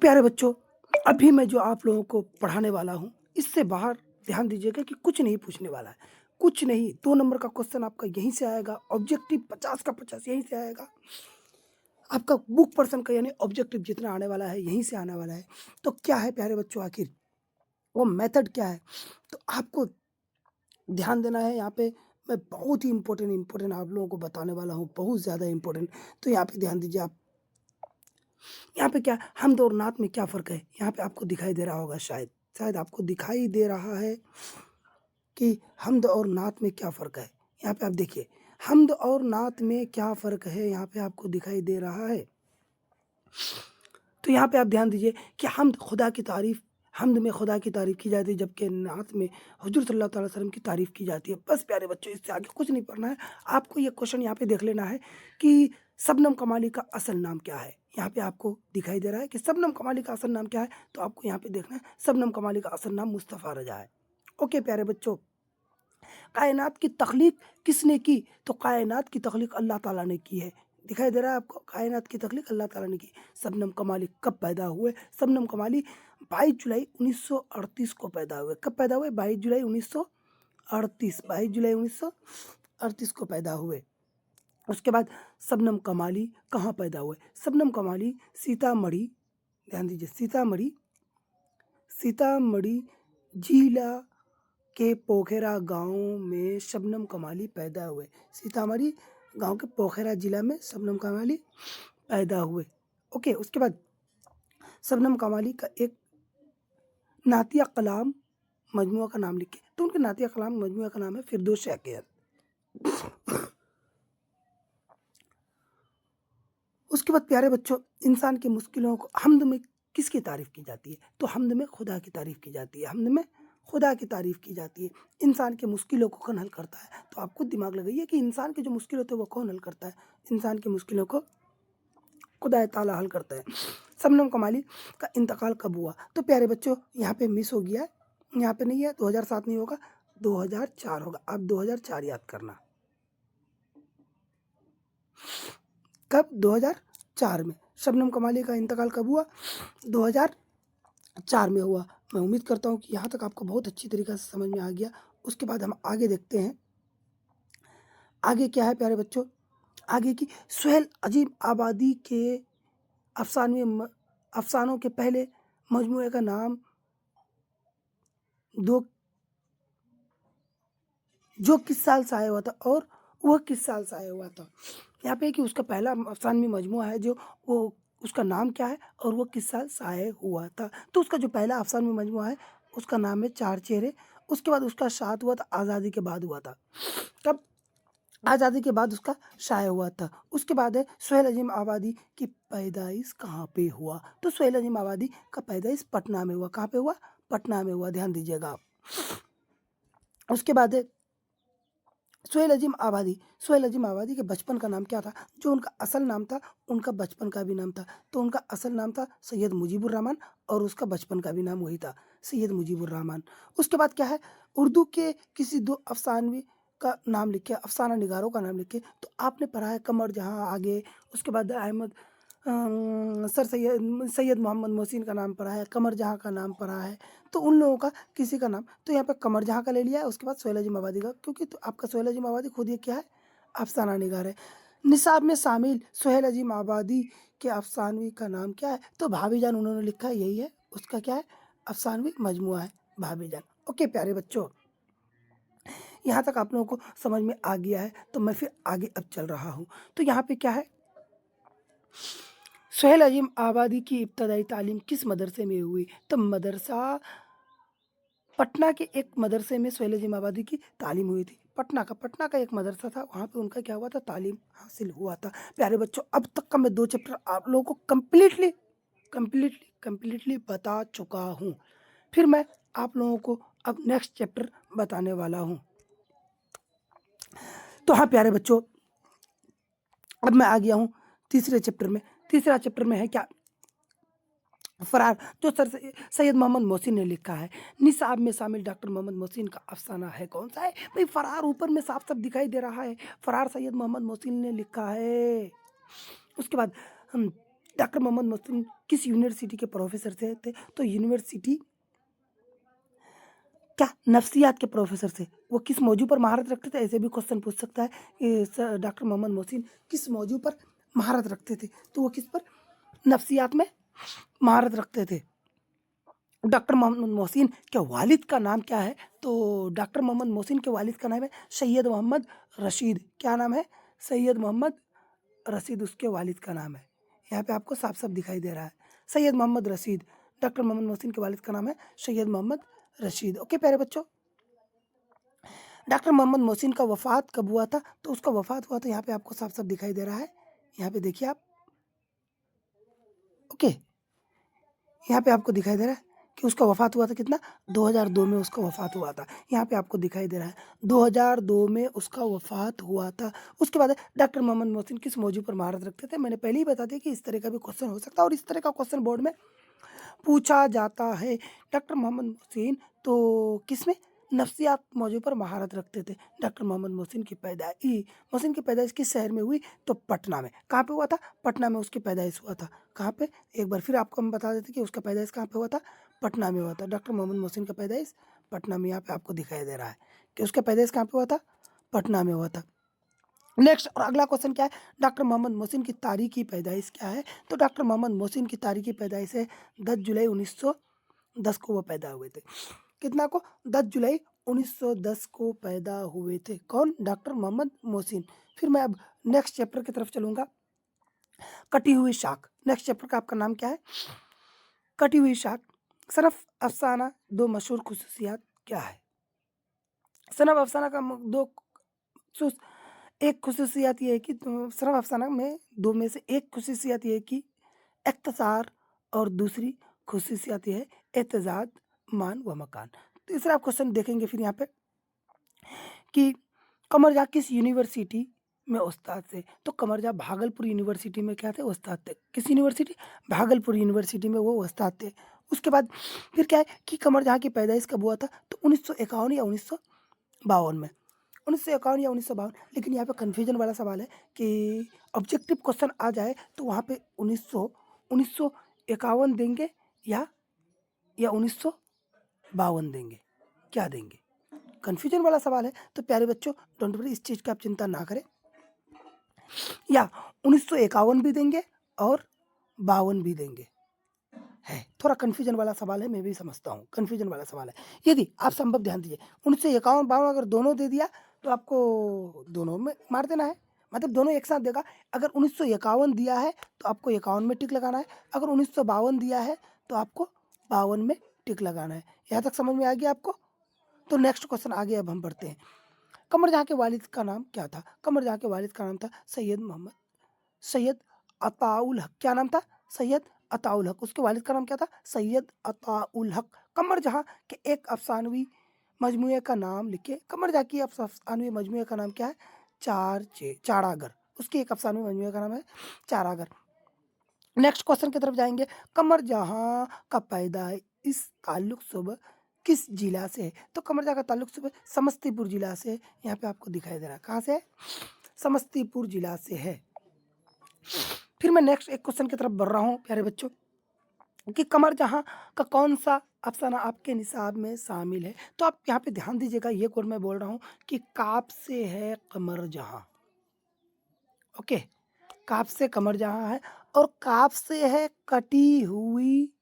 प्यारे बच्चों, अभी मैं जो आप लोगों को पढ़ाने वाला हूँ, इससे बाहर ध्यान दीजिएगा कि कुछ नहीं पूछने वाला है। कुछ नहीं, 2 नंबर का क्वेश्चन आपका यहीं से आएगा, ऑब्जेक्टिव 50 का 50 यहीं से आएगा। आपका बुक पर्सन का यानी ऑब्जेक्टिव जितना आने वाला है, यहीं से आने वाला है। तो क्या है प्यारे बच्चों आखिर, वो मेथड क्या है? तो आपको ध्यान देना है यहाँ पे। मैं बहुत ही इम्पोर्टेंट आप लोगों को बताने वाला हूँ, बहुत ज़्यादा इम्पोर्टेंट। तो यहाँ पे ध्यान दीजिए आप। यहाँ पे क्या हमद और नात में क्या फ़र्क है? यहाँ पे आपको दिखाई दे रहा होगा शायद, शायद आपको दिखाई दे रहा है कि हमद और नात में क्या फ़र्क है। यहाँ पे आप देखिए, हमद और नात में क्या फ़र्क है, यहाँ पे आपको दिखाई दे रहा है। तो यहाँ पे आप ध्यान दीजिए कि हमद खुदा की तारीफ़, हमद में खुदा की तारीफ़ की जाती है, जबकि नात में हुज़ूर सल्लल्लाहु अलैहि वसल्लम की तारीफ़ की जाती है। बस प्यारे बच्चों, इससे आगे कुछ नहीं पढ़ना है। आपको ये क्वेश्चन यहाँ पे देख लेना है कि शबनम कमाली का असल नाम क्या है? यहाँ पे आपको दिखाई दे रहा है कि शबनम कमाली का असल नाम क्या है? तो आपको यहाँ पे देखना है, शबनम कमाली का असल नाम मुस्तफ़ा रज़ा है। ओके प्यारे बच्चों, कायनात की तख्लीक किसने की? तो कायनात की तख्लीक अल्लाह ताला ने की है। दिखाई दे रहा है आपको, कायनात की तख्लीक अल्लाह ताला ने की। शबनम कमाली कब पैदा हुए? शबनम कमाली 22 जुलाई 1938 को पैदा हुए। कब पैदा हुए? 22 जुलाई 1938, 22 जुलाई 1938 को पैदा हुए। उसके बाद शबनम कमाली कहाँ पैदा हुए? शबनम कमाली सीतामढ़ी, ध्यान दीजिए, सीतामढ़ी, सीतामढ़ी जिला के पोखरा गांव में शबनम कमाली पैदा हुए। सीतामढ़ी गांव के पोखरा जिला में शबनम कमाली पैदा हुए। ओके, उसके बाद शबनम कमाली का एक नातिया कलाम मजमुआ का नाम लिखे। तो उनके नातिया कलाम मजमुआ का नाम है फिरदौस शाकिर। उसके बाद प्यारे बच्चों, इंसान की मुश्किलों को हमद में किसकी तारीफ़ की जाती है? तो हमद में खुदा की तारीफ़ की जाती है। हमद में खुदा की तारीफ़ की जाती है। इंसान की मुश्किलों को कौन हल करता है? तो आप खुद दिमाग लगाइए कि इंसान की जो मुश्किल होती है वो कौन हल करता है? इंसान की मुश्किलों को खुदा ताला हल करता है। शबनम कमाली का इंतकाल कब हुआ? तो प्यारे बच्चों, यहाँ पे मिस हो गया है, यहाँ पे नहीं है, 2007 नहीं होगा, 2004 होगा। आप 2004 याद करना। कब? 2004 में। शबनम कमाली का इंतकाल कब हुआ? 2004 में हुआ। मैं उम्मीद करता हूँ कि यहाँ तक आपको बहुत अच्छी तरीक़े से समझ में आ गया। उसके बाद हम आगे देखते हैं, आगे क्या है प्यारे बच्चों? आगे की सुहेल अजीम आबादी के अफ़सानों के पहले मजमूए का नाम दो, जो किस साल शाये हुआ था और वह किस साल शाये हुआ था? यहाँ पे कि उसका पहला अफ़सानवी मजमूआ है जो, वो उसका नाम क्या है और वो किस साल शाये हुआ था? तो उसका जो पहला अफ़सानवी मजमूआ है उसका नाम है चार चेहरे। उसके बाद उसका शात हुआ था आज़ादी के बाद हुआ था। कब? आज़ादी के बाद उसका शाये हुआ था। उसके बाद है सुहेल अजीम आबादी की पैदाइश कहाँ पे हुआ? तो सुहेल अजीम आबादी का पैदाइश पटना में हुआ। कहाँ पे हुआ? पटना में हुआ, ध्यान दीजिएगा आप। उसके बाद है सुहेल अजीम आबादी। सुहेल अजीम आबादी के बचपन का नाम क्या था? जो उनका असल नाम था, उनका बचपन का भी नाम था। तो उनका असल नाम था सैयद मुजीबुर रहमान और उसका बचपन का भी नाम वही था, सैयद मुजीबुर रहमान। उसके बाद क्या है, उर्दू के किसी दो अफसानवी का नाम लिखे, अफसाना निगारों का नाम लिखे। तो आपने पढ़ा है कमर जहाँ आगे। उसके बाद अहमद सर सैयद सैयद मोहम्मद मोहसिन का नाम पढ़ा है, कमर जहाँ का नाम पढ़ा है। तो उन लोगों का किसी का नाम, तो यहाँ पे कमर जहाँ का ले लिया है। उसके बाद सुहेल अजीम आबादी का, क्योंकि तो आपका सुहेल अजीम आबादी खुद ये क्या है, अफसाना निगार है। निसाब में शामिल सुहेल अजीम आबादी के अफसानवी का नाम क्या है? तो भाभी जान उन्होंने लिखा है, यही है उसका क्या है, अफसानवी मजमुआ है भाभी जान। ओके प्यारे बच्चों, यहाँ तक आप लोगों को समझ में आ गया है। तो मैं फिर आगे अब चल रहा हूँ। तो यहाँ पे क्या है, सुहेल अजीम आबादी की इब्तदाई तालीम किस मदरसे में हुई? तो मदरसा पटना के एक मदरसे में सुहेल अजीम आबादी की तालीम हुई थी। पटना का एक मदरसा था, वहाँ पे उनका क्या हुआ था, तालीम हासिल हुआ था। प्यारे बच्चों, अब तक का मैं 2 चैप्टर आप लोगों को कंप्लीटली बता चुका हूँ। फिर मैं आप लोगों को अब नेक्स्ट चैप्टर बताने वाला हूँ। तो हाँ प्यारे बच्चों, अब मैं आ गया हूँ तीसरे चैप्टर में। तीसरा चैप्टर में है क्या, फरार, जो सर सैयद मोहम्मद मोहसिन ने लिखा है। निसाब में शामिल डॉक्टर मोहम्मद मोहसिन का अफसाना है कौन सा है? भाई फरार ऊपर में साफ साफ दिखाई दे रहा है, फरार सैयद मोहम्मद मोहसिन ने लिखा है। उसके बाद डॉक्टर मोहम्मद मोहसिन किस यूनिवर्सिटी के प्रोफेसर थे? तो यूनिवर्सिटी क्या नफ्सियात के प्रोफेसर थे। वो किस मौजू पर महारत रखते थे? ऐसे भी क्वेश्चन पूछ सकता है कि डॉक्टर मोहम्मद मोहसिन किस मौजू पर महारत रखते थे? तो वो किस पर? नफ्सियात में महारत रखते थे। डॉक्टर मोहम्मद मोहसिन के वालिद का नाम क्या है? तो डॉक्टर मोहम्मद मोहसिन के वालिद का नाम है सैयद मोहम्मद रशीद। क्या नाम है? सैयद मोहम्मद रशीद उसके वालिद का नाम है। यहाँ पे आपको साफ साफ दिखाई दे रहा है, सैयद मोहम्मद रशीद। डॉक्टर मोहम्मद मोहसिन के वालिद का नाम है सैयद मोहम्मद रशीद। ओके प्यारे बच्चों, डॉक्टर मोहम्मद मोहसिन का वफ़ात कब हुआ था? तो उसका वफ़ात हुआ था, यहाँ पे आपको साफ साफ दिखाई दे रहा है। यहाँ पे देखिए आप, ओके, यहाँ पे आपको दिखाई दे रहा है कि उसका वफ़ात हुआ था कितना? 2002 में उसका वफ़ात हुआ था। यहाँ पे आपको दिखाई दे रहा है 2002 में उसका वफ़ात हुआ था। उसके बाद डॉक्टर मोहम्मद मोहसिन किस मौजू पर महारत रखते थे? मैंने पहले ही बता दिया कि इस तरह का भी क्वेश्चन हो सकता है और इस तरह का क्वेश्चन बोर्ड में पूछा जाता है। डॉक्टर मोहम्मद मोहसिन तो किसमें? नफ्सियात मौजू पर महारत रखते थे। डॉक्टर मोहम्मद मोहसिन की पैदाइश किस शहर में हुई? तो पटना में। कहाँ पे हुआ था? पटना में उसकी पैदाइश हुआ था। कहाँ पे? एक बार फिर आपको हम बता देते कि उसका पैदाइश कहाँ पे हुआ था? पटना में हुआ था। डॉक्टर मोहम्मद मोहसिन का पैदाइश पटना में, यहाँ पे आपको दिखाई दे रहा है कि उसका पैदाइश कहाँ पे हुआ था? पटना में हुआ था। नेक्स्ट और अगला क्वेश्चन क्या है? डॉक्टर मोहम्मद मोहसिन की तारीखी पैदाइश क्या है? तो डॉक्टर मोहम्मद मोहसिन की तारीखी पैदाइश है 10 जुलाई 1910 को वो पैदा हुए थे। कितना को? 10 जुलाई 1910 को पैदा हुए थे। कौन? डॉक्टर मोहम्मद मोहसिन। फिर मैं अब नेक्स्ट चैप्टर की तरफ चलूंगा। कटी हुई शाख। नेक्स्ट चैप्टर का आपका नाम क्या है? कटी हुई शाख। सनफ अफसाना दो मशहूर खुसूसियात क्या है? सनफ अफसाना का दो खुसूस एक खुसूसियत ये है कि सनफ अफसाना में दो में से एक खुसूसियत ये है कि इख्तिसार और दूसरी खुसूसियत ये है एतजाद मान व मकान। तीसरा आप क्वेश्चन देखेंगे फिर यहाँ पे कि कमरजा किस यूनिवर्सिटी में उस्ताद थे? तो कमरजा भागलपुर यूनिवर्सिटी में क्या थे? उस्ताद थे। किस यूनिवर्सिटी? भागलपुर यूनिवर्सिटी में वो उस्ताद थे। उसके बाद फिर क्या है कि कमरजा की पैदाइश कब हुआ था? तो 1951 या 1952 में। 1951 या 1952। लेकिन यहाँ पे कन्फ्यूजन वाला सवाल है कि ऑब्जेक्टिव क्वेश्चन आ जाए तो वहाँ पे 1951 देंगे या 1952 देंगे, क्या देंगे? कन्फ्यूजन वाला सवाल है। तो प्यारे बच्चों डोंट वरी, इस चीज़ का आप चिंता ना करें। या 1951 भी देंगे और 52 भी देंगे। है थोड़ा कन्फ्यूजन वाला सवाल है, मैं भी समझता हूँ कन्फ्यूजन वाला सवाल है। यदि आप संभव ध्यान दीजिए, 1951 52 अगर दोनों दे दिया तो आपको दोनों में मार देना है, मतलब दोनों एक साथ देगा। अगर 1951 दिया है तो आपको 51 में टिक लगाना है, अगर 1952 दिया है तो आपको 52 में टिक लगाना है। यहाँ तक समझ में आ गया आपको? तो नेक्स्ट क्वेश्चन आगे अब हम बढ़ते हैं। कमर जहाँ के वालिद का नाम क्या था? कमर जहाँ के वालिद का नाम था सैयद अताउल हक। क्या नाम था? सैयद अताउल हक। उसके वालिद का नाम क्या था? सैयद अताउल हक। कमर जहाँ के एक अफसानवी मजमूए का नाम लिखे। कमर जहाँ की अफसानवी मजमूए का नाम क्या है? चारागर। उसके एक अफसानवी मजमूए का नाम है चारागर। नेक्स्ट क्वेश्चन की तरफ जाएंगे। कमर जहाँ का पैदा इस ताल्लुक सुबह किस जिला से है? तो कमर जहाँ का ताल्लुक सुबह समस्तीपुर जिला से है। यहाँ पे आपको दिखाई दे रहा है, कहाँ से है? समस्तीपुर जिला से है। फिर मैं नेक्स्ट एक क्वेश्चन की तरफ बढ़ रहा हूँ प्यारे बच्चों कि कमर जहाँ का कौन सा अफसाना आपके निसाब में शामिल है? तो आप यहाँ पे ध्यान दीजिएगा, ये कोड मैं बोल रहा हूँ कि काफ से है कमर जहाँ। ओके, काफ से कमर जहाँ है और काफ से है कटी हुई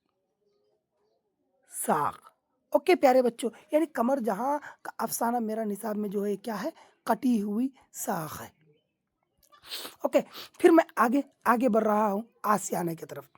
साख। ओके प्यारे बच्चों, यानी कमर जहाँ का अफसाना मेरा निसाब में जो है क्या है? कटी हुई साख है। ओके, फिर मैं आगे आगे बढ़ रहा हूँ आसियाने की तरफ।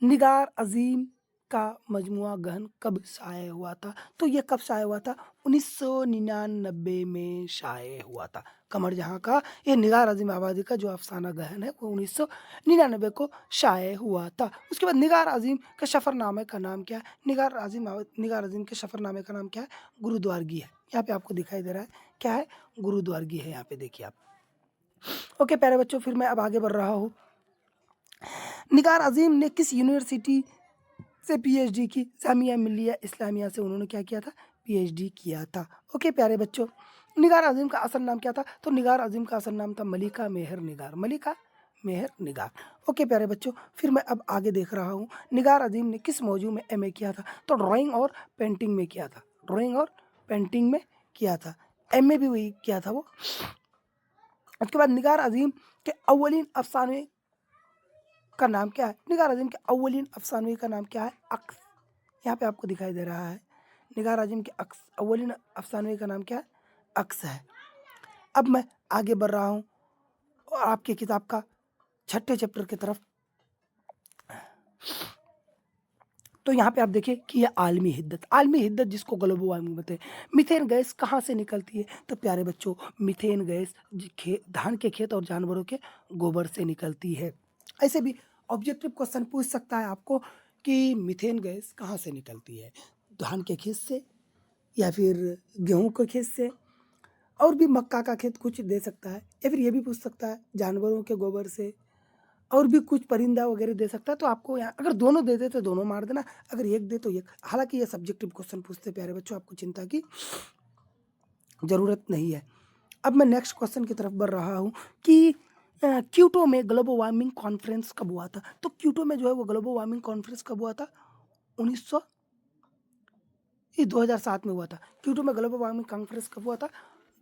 निगार अजीम का मजमुआ गहन कब शाये हुआ था? तो ये कब शाये हुआ था? 1999 में शाये हुआ था। कमर जहाँ का ये निगार अजीम आबादी का जो अफसाना गहन है वो 1999 को शाये हुआ था। उसके बाद निगार अजीम के सफ़रनामे का नाम क्या है? निगार अजीम के सफ़रनामे का नाम क्या है? गुरुद्वारगी है। यहाँ पे आपको दिखाई दे रहा है क्या है? गुरुद्वारगी है। यहाँ पे देखिए आप। ओके प्यारे बच्चों, फिर मैं अब आगे बढ़ रहा हूँ। निगार अजीम ने किस यूनिवर्सिटी से पीएचडी की? जामिया मिल्लिया इस्लामिया से उन्होंने क्या किया था? पीएचडी किया था। ओके प्यारे बच्चों, निगार अजीम का असल नाम क्या था? तो निगार अजीम का असल नाम था मलिका मेहर निगार। मलिका मेहर निगार। ओके प्यारे बच्चों, फिर मैं अब आगे देख रहा हूँ, निगार अज़ीम ने किस मौजू में एमए किया था? तो ड्राइंग और पेंटिंग में किया था, ड्राइंग और पेंटिंग में किया था, एमए भी वही किया था वो। उसके बाद निगार अज़ीम के अव्वलीन अफ़साने का नाम क्या है? निगार अज़ीम के अव्वलीन अफ़सानवी का नाम क्या है? अक्स। यहाँ पे आपको दिखाई दे रहा है, निगार अज़ीम के अव्वलीन अफ़सानवी का नाम क्या है? अक्स है। अब मैं आगे बढ़ रहा हूँ और आपकी किताब का छठे चैप्टर की तरफ। तो यहाँ पे आप देखिए कि ये आलमी हिद्दत जिसको ग्लोबल वार्मिंग बोलते हैं। मीथेन गैस कहाँ से निकलती है? तो प्यारे बच्चों, मीथेन गैस धान के खेत और जानवरों के गोबर से निकलती है। ऐसे भी ऑब्जेक्टिव क्वेश्चन पूछ सकता है आपको कि मीथेन गैस कहाँ से निकलती है? धान के खेत से, या फिर गेहूं के खेत से, और भी मक्का का खेत कुछ दे सकता है, या फिर ये भी पूछ सकता है जानवरों के गोबर से, और भी कुछ परिंदा वगैरह दे सकता है। तो आपको यहाँ अगर दोनों दे दे तो दोनों मार देना, अगर एक दे तो एक। हालांकि ये सब्जेक्टिव क्वेश्चन पूछते हैं प्यारे बच्चों, आपको चिंता की ज़रूरत नहीं है। अब मैं नेक्स्ट क्वेश्चन की तरफ बढ़ रहा हूँ कि क्योटो में ग्लोबल वार्मिंग कॉन्फ्रेंस कब हुआ था? तो क्योटो में जो है वो ग्लोबल वार्मिंग कॉन्फ्रेंस कब हुआ था? 1900 ये 2007 में हुआ था। क्योटो में ग्लोबल वार्मिंग कॉन्फ्रेंस कब हुआ था?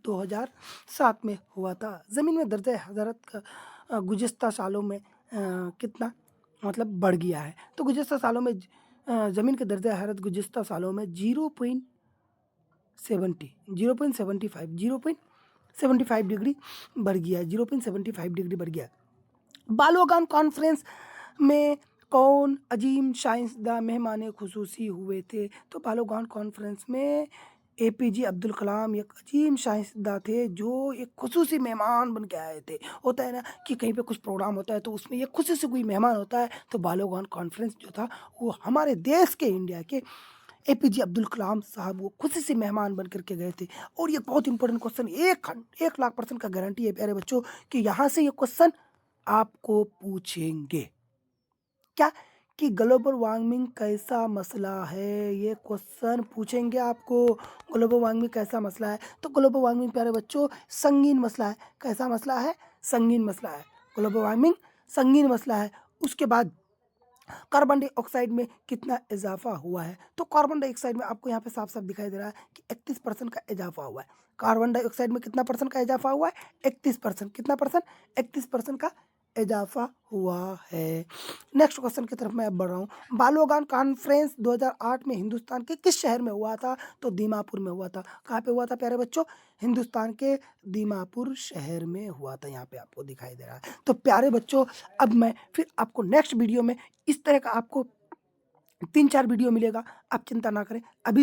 2007 में हुआ था। ज़मीन में दर्जा हरारत का गुज़िस्ता सालों में कितना मतलब बढ़ गया है? तो गुज़िस्ता सालों में ज़मीन के दर्जा हरारत गुज़िस्ता सालों में 0.75 डिग्री बढ़ गया है, 0.75 डिग्री बढ़ गया है। बालोगान कॉन्फ्रेंस में कौन अजीम साइंसदान मेहमान खुसूसी हुए थे? तो बालोगान कॉन्फ्रेंस में एपीजे अब्दुल कलाम एक अजीम साइंसदान थे जो एक खुसूसी मेहमान बन के आए थे। होता है ना कि कहीं पे कुछ प्रोग्राम होता है तो उसमें एक खुशी से कोई मेहमान होता है, तो बालोगान कॉन्फ्रेंस जो था वो हमारे देश के, इंडिया के एपीजे अब्दुल कलाम साहब वो खुशी से मेहमान बन करके गए थे। और ये बहुत इंपॉर्टेंट क्वेश्चन, 1,00,000% का गारंटी है प्यारे बच्चों कि यहाँ से ये क्वेश्चन आपको पूछेंगे। क्या? कि ग्लोबल वार्मिंग कैसा मसला है, ये क्वेश्चन पूछेंगे आपको। ग्लोबल वार्मिंग कैसा मसला है? तो ग्लोबल वार्मिंग प्यारे बच्चों संगीन मसला है। कैसा मसला है? संगीन मसला है। ग्लोबल वार्मिंग संगीन मसला है। उसके बाद कार्बन डाइऑक्साइड में कितना इजाफा हुआ है? तो कार्बन डाइऑक्साइड में आपको यहाँ पे साफ साफ दिखाई दे रहा है कि 31% का इजाफा हुआ है। कार्बन डाइऑक्साइड में कितना परसेंट का इजाफा हुआ है? 31%। कितना परसेंट? 31% का इजाफा हुआ है। नेक्स्ट क्वेश्चन की तरफ मैं अब बढ़ रहा हूँ। बालोगान कॉन्फ्रेंस 2008 में हिंदुस्तान के किस शहर में हुआ था? तो दीमापुर में हुआ था। कहाँ पे हुआ था प्यारे बच्चों? हिंदुस्तान के दीमापुर शहर में हुआ था। यहाँ पे आपको दिखाई दे रहा है। तो प्यारे बच्चों, अब मैं फिर आपको नेक्स्ट वीडियो में इस तरह का आपको 3-4 वीडियो मिलेगा, आप चिंता ना करें। अभी